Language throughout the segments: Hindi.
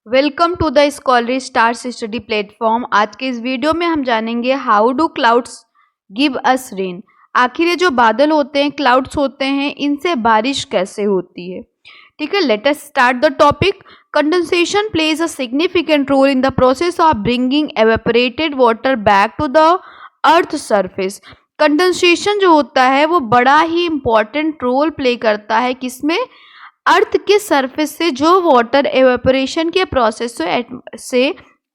Welcome to the scholarly stars study platform. आज के इस वीडियो में हम जानेंगे how do clouds give us rain. आखिर ये जो बादल होते हैं, क्लाउड्स होते हैं, इनसे बारिश कैसे होती है। ठीक है, let us start the topic. Condensation plays a significant role in the process of bringing evaporated water back to the earth surface. Condensation जो होता है वो बड़ा ही इंपॉर्टेंट रोल प्ले करता है किसमें, अर्थ के सरफेस से जो वाटर एवेपोरेशन के प्रोसेस से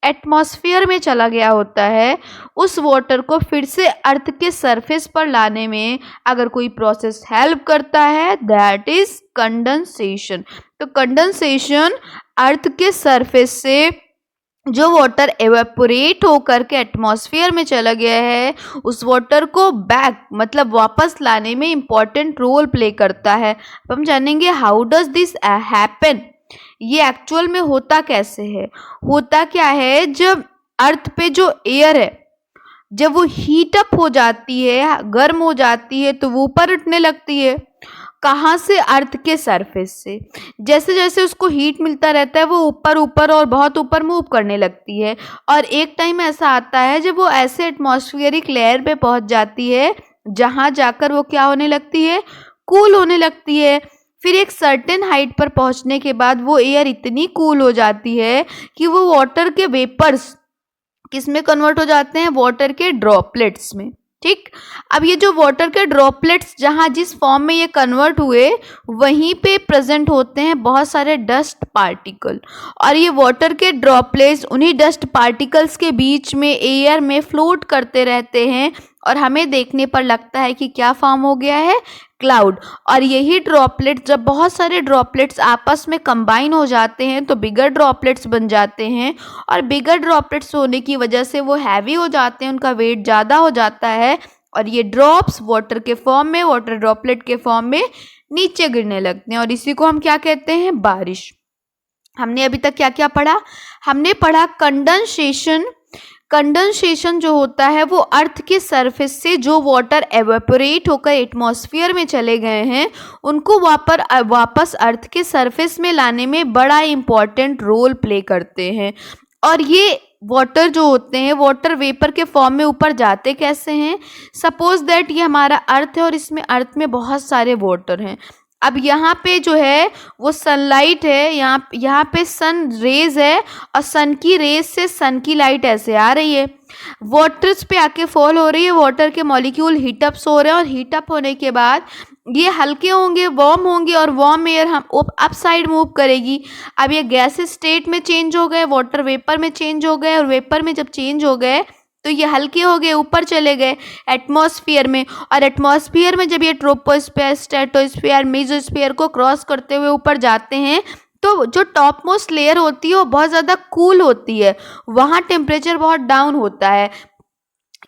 एटमॉस्फेयर में चला गया होता है, उस वाटर को फिर से अर्थ के सरफेस पर लाने में अगर कोई प्रोसेस हेल्प करता है, दैट इज कंडेंसेशन। तो कंडेंसेशन अर्थ के सरफेस से जो वाटर एवेपोरेट होकर के एटमॉस्फेयर में चला गया है, उस वाटर को बैक मतलब वापस लाने में इम्पॉर्टेंट रोल प्ले करता है। अब हम जानेंगे हाउ डज दिस हैपन। ये एक्चुअल में होता कैसे है। होता क्या है, जब अर्थ पे जो एयर है, जब वो हीट अप हो जाती है, गर्म हो जाती है, तो वो ऊपर उठने लगती है। कहाँ से? अर्थ के सरफेस से। जैसे जैसे उसको हीट मिलता रहता है, वो ऊपर ऊपर और बहुत ऊपर मूव करने लगती है। और एक टाइम ऐसा आता है जब वो ऐसे एटमॉस्फेरिक लेयर पे पहुंच जाती है जहाँ जाकर वो क्या होने लगती है, कूल होने लगती है। फिर एक सर्टेन हाइट पर पहुंचने के बाद वो एयर इतनी कूल हो जाती है कि वो वाटर के वेपर्स किस में कन्वर्ट हो जाते हैं, वाटर के ड्रॉपलेट्स में। ठीक, अब ये जो वाटर के ड्रॉपलेट्स जहाँ जिस फॉर्म में ये कन्वर्ट हुए, वहीं पे प्रेजेंट होते हैं बहुत सारे डस्ट पार्टिकल। और ये वाटर के ड्रॉपलेट्स उन्हीं डस्ट पार्टिकल्स के बीच में एयर में फ्लोट करते रहते हैं और हमें देखने पर लगता है कि क्या फॉर्म हो गया है, क्लाउड। और यही ड्रॉपलेट्स, जब बहुत सारे ड्रॉपलेट्स आपस में कंबाइन हो जाते हैं तो बिगर ड्रॉपलेट्स बन जाते हैं। और बिगर ड्रॉपलेट्स होने की वजह से वो हैवी हो जाते हैं, उनका वेट ज़्यादा हो जाता है और ये ड्रॉप्स वाटर के फॉर्म में, वाटर ड्रॉपलेट के फॉर्म में नीचे गिरने लगते हैं और इसी को हम क्या कहते हैं, बारिश। हमने अभी तक क्या क्या पढ़ा? हमने पढ़ा कंडेंसेशन। कंडेंसेशन जो होता है वो अर्थ के सरफेस से जो वाटर एवेपोरेट होकर एटमॉस्फेयर में चले गए हैं, उनको वापस अर्थ के सरफेस में लाने में बड़ा इंपॉर्टेंट रोल प्ले करते हैं। और ये वाटर जो होते हैं, वाटर वेपर के फॉर्म में ऊपर जाते कैसे हैं? सपोज दैट ये हमारा अर्थ है और इसमें अर्थ में बहुत सारे वाटर हैं। अब यहाँ पे जो है वो सनलाइट है, यहाँ पे सन रेज है और सन की रेज से सन की लाइट ऐसे आ रही है, वाटर्स पे आके फॉल हो रही है। वाटर के मॉलिक्यूल हीटअप्स हो रहे हैं और हीटअप होने के बाद ये हल्के होंगे, वार्म होंगे और वार्म एयर हम अप साइड मूव करेगी। अब ये गैस स्टेट में चेंज हो गए, वाटर वेपर में चेंज हो गए और वेपर में जब चेंज हो गए तो ये हल्के हो गए, ऊपर चले गए एटमॉस्फेयर में। और एटमॉस्फेयर में जब ये ट्रोपोस्फेयर, स्ट्रेटोस्फेयर, मेसोस्फेयर को क्रॉस करते हुए ऊपर जाते हैं तो जो टॉप मोस्ट लेयर होती है वो बहुत ज़्यादा कूल होती है, वहाँ टेम्परेचर बहुत डाउन होता है।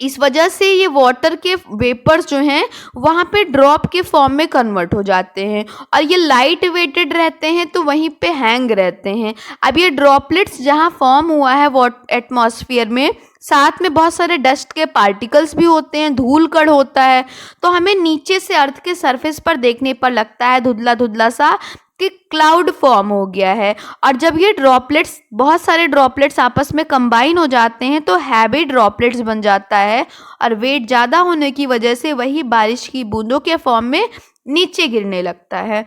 इस वजह से ये वाटर के वेपर्स जो हैं वहाँ पे ड्रॉप के फॉर्म में कन्वर्ट हो जाते हैं और ये लाइट वेटेड रहते हैं तो वहीं पे हैंग रहते हैं। अब ये ड्रॉपलेट्स जहाँ फॉर्म हुआ है एटमॉस्फेयर में, साथ में बहुत सारे डस्ट के पार्टिकल्स भी होते हैं, धूल कण होता है, तो हमें नीचे से अर्थ के सरफेस पर देखने पर लगता है धुंधला धुंधला सा कि क्लाउड फॉर्म हो गया है। और जब ये ड्रॉपलेट्स, बहुत सारे ड्रॉपलेट्स आपस में कंबाइन हो जाते हैं तो हैवी ड्रॉपलेट्स बन जाता है और वेट ज़्यादा होने की वजह से वही बारिश की बूंदों के फॉर्म में नीचे गिरने लगता है।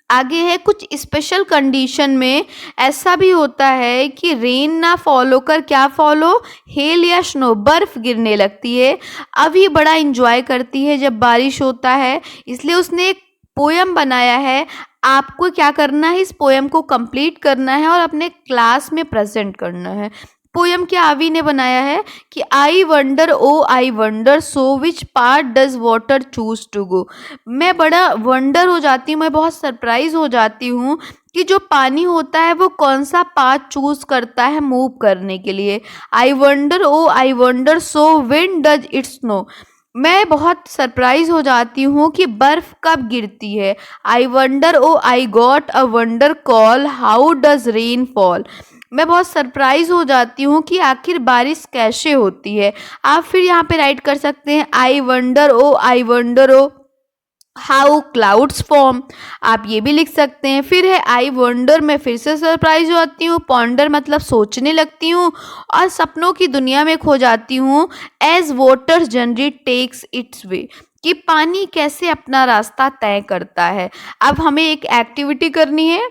आगे है कुछ स्पेशल कंडीशन में ऐसा भी होता है कि रेन ना फॉल होकर क्या फॉलो, हेल या स्नो, बर्फ गिरने लगती है। अब ये बड़ा इंजॉय करती है जब बारिश होता है, इसलिए उसने एक पोयम बनाया है। आपको क्या करना है, इस पोयम को कंप्लीट करना है और अपने क्लास में प्रेजेंट करना है। पोयम क्या आवी ने बनाया है कि I wonder oh I wonder so which part does water choose to go. मैं बड़ा वंडर हो जाती हूँ, मैं बहुत सरप्राइज हो जाती हूँ कि जो पानी होता है वो कौन सा पाथ चूज करता है मूव करने के लिए। I wonder oh I wonder so when does it snow. मैं बहुत सरप्राइज हो जाती हूँ कि बर्फ़ कब गिरती है। I wonder oh I got a wonder call how does rain fall. मैं बहुत सरप्राइज हो जाती हूँ कि आखिर बारिश कैसे होती है। आप फिर यहाँ पे राइट कर सकते हैं I wonder oh how clouds form, आप ये भी लिख सकते हैं। फिर है आई वंडर, मैं फिर से सरप्राइज होती हूँ। पॉन्डर मतलब सोचने लगती हूँ और सपनों की दुनिया में खो जाती हूँ। As water generally takes its way, कि पानी कैसे अपना रास्ता तय करता है। अब हमें एक एक्टिविटी करनी है,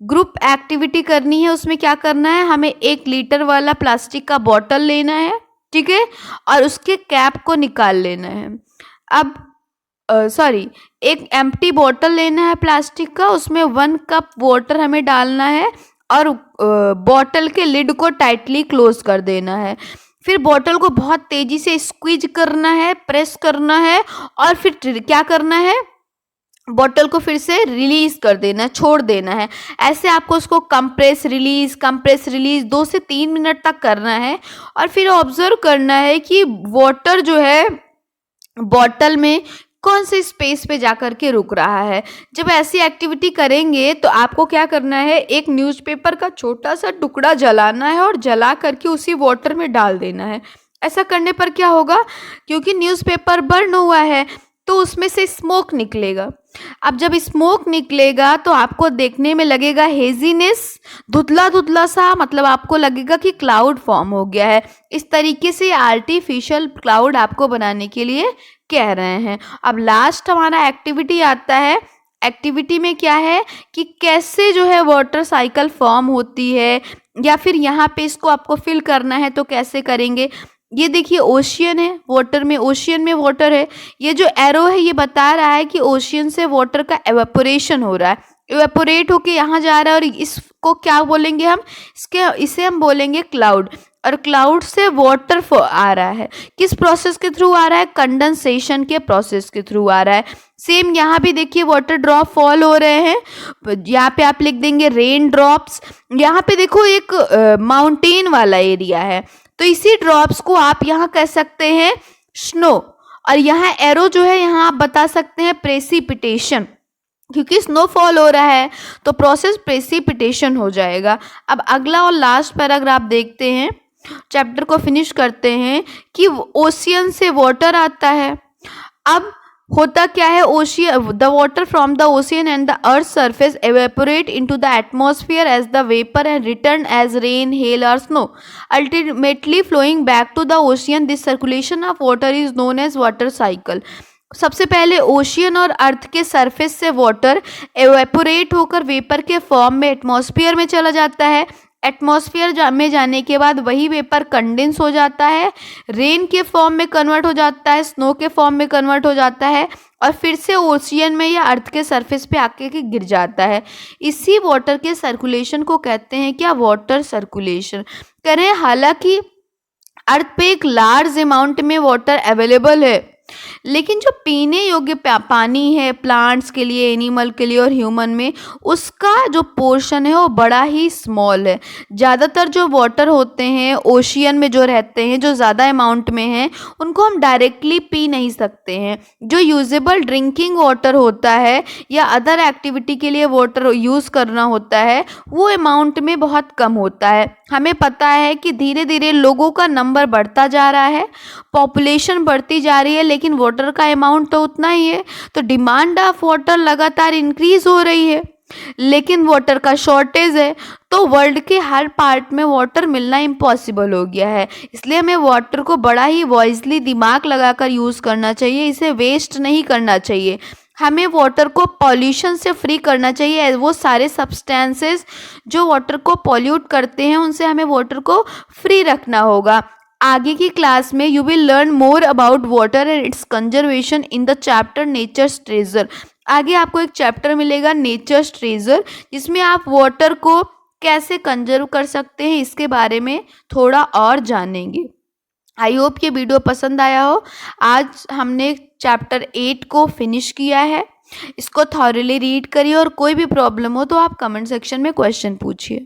ग्रुप एक्टिविटी करनी है। उसमें क्या करना है, हमें 1 लीटर वाला प्लास्टिक का बॉटल लेना है, ठीक है, और उसके कैप को निकाल लेना है। अब सॉरी, एक एम्प्टी बॉटल लेना है प्लास्टिक का, उसमें 1 कप वाटर हमें डालना है और बॉटल के लिड को टाइटली क्लोज कर देना है। फिर बॉटल को बहुत तेजी से स्क्वीज करना है, प्रेस करना है और फिर क्या करना है, बॉटल को फिर से रिलीज कर देना है, छोड़ देना है। ऐसे आपको उसको कंप्रेस रिलीज 2 से 3 मिनट तक करना है और फिर ऑब्जर्व करना है कि वाटर जो है बॉटल में कौन से स्पेस पे जाकर के रुक रहा है। जब ऐसी एक्टिविटी करेंगे तो आपको क्या करना है, एक न्यूज़पेपर का छोटा सा टुकड़ा जलाना है और जला करके उसी वाटर में डाल देना है। ऐसा करने पर क्या होगा, क्योंकि न्यूज़पेपर बर्न हुआ है तो उसमें से स्मोक निकलेगा। अब जब स्मोक निकलेगा तो आपको देखने में लगेगा हेजीनेस, धुंधला धुंधला सा, मतलब आपको लगेगा कि क्लाउड फॉर्म हो गया है। इस तरीके से आर्टिफिशियल क्लाउड आपको बनाने के लिए कह रहे हैं। अब लास्ट हमारा एक्टिविटी आता है। एक्टिविटी में क्या है कि कैसे जो है वाटर साइकिल फॉर्म होती है, या फिर यहाँ पे इसको आपको फिल करना है तो कैसे करेंगे। ये देखिए ओशियन है, वाटर में, ओशियन में वाटर है। ये जो एरो है ये बता रहा है कि ओशियन से वाटर का एवेपोरेशन हो रहा है, एवेपोरेट होके यहाँ जा रहा है। और इसको क्या बोलेंगे हम, इसे हम बोलेंगे क्लाउड। और क्लाउड से वाटर आ रहा है, किस प्रोसेस के थ्रू आ रहा है, कंडेंसेशन के प्रोसेस के थ्रू आ रहा है। सेम यहाँ भी देखिए वाटर ड्रॉप फॉल हो रहे हैं, यहाँ पे आप लिख देंगे रेन ड्रॉप्स। यहाँ पे देखो एक माउंटेन वाला एरिया है तो इसी ड्रॉप्स को आप यहाँ कह सकते हैं स्नो। और यहाँ एरो जो है यहाँ आप बता सकते हैं प्रेसिपिटेशन, क्योंकि स्नोफॉल हो रहा है तो प्रोसेस प्रेसिपिटेशन हो जाएगा। अब अगला और लास्ट पैराग्राफ देखते हैं, चैप्टर को फिनिश करते हैं कि ओशियन से वाटर आता है। अब होता क्या है, ocean, the water from the ocean and the earth surface evaporate into the atmosphere as the vapour and return as rain, hail और snow, ultimately flowing back to the ocean. This circulation of water is known as water cycle. सबसे पहले ओशियन और अर्थ के सरफेस से वाटर एवेपोरेट होकर वेपर के फॉर्म में एटमॉस्फेयर में चला जाता है। एटमॉस्फेयर में जाने के बाद वही वेपर कंडेंस हो जाता है, रेन के फॉर्म में कन्वर्ट हो जाता है, स्नो के फॉर्म में कन्वर्ट हो जाता है और फिर से ओशियन में या अर्थ के सरफेस पे आके के गिर जाता है। इसी वाटर के सर्कुलेशन को कहते हैं क्या, वाटर सर्कुलेशन करें। हालांकि अर्थ पे एक लार्ज अमाउंट में वाटर अवेलेबल है, लेकिन जो पीने योग्य पानी है प्लांट्स के लिए, एनिमल के लिए और ह्यूमन में, उसका जो पोर्शन है वो बड़ा ही स्मॉल है। ज़्यादातर जो वाटर होते हैं ओशियन में जो रहते हैं, जो ज़्यादा अमाउंट में हैं, उनको हम डायरेक्टली पी नहीं सकते हैं। जो यूजेबल ड्रिंकिंग वाटर होता है या अदर एक्टिविटी के लिए वाटर यूज़ करना होता है वो अमाउंट में बहुत कम होता है। हमें पता है कि धीरे धीरे लोगों का नंबर बढ़ता जा रहा है, पॉपुलेशन बढ़ती जा रही है, लेकिन वाटर का अमाउंट तो उतना ही है। तो डिमांड ऑफ वाटर लगातार इंक्रीज हो रही है, लेकिन वाटर का शॉर्टेज है, तो वर्ल्ड के हर पार्ट में वाटर मिलना इम्पॉसिबल हो गया है। इसलिए हमें वाटर को बड़ा ही वॉइसली दिमाग लगाकर यूज़ करना चाहिए, इसे वेस्ट नहीं करना चाहिए। हमें वाटर को पॉल्यूशन से फ्री करना चाहिए। वो सारे सब्सटेंसेस जो वाटर को पॉल्यूट करते हैं उनसे हमें वाटर को फ्री रखना होगा। आगे की क्लास में you will learn more about water and its conservation in the chapter nature's treasure. आगे आपको एक चैप्टर मिलेगा नेचर्स ट्रेजर, जिसमें आप वाटर को कैसे कंजर्व कर सकते हैं इसके बारे में थोड़ा और जानेंगे। आई होप ये वीडियो पसंद आया हो। आज हमने चैप्टर 8 को फिनिश किया है। इसको थॉरली रीड करिए और कोई भी प्रॉब्लम हो तो आप कमेंट सेक्शन में क्वेश्चन पूछिए।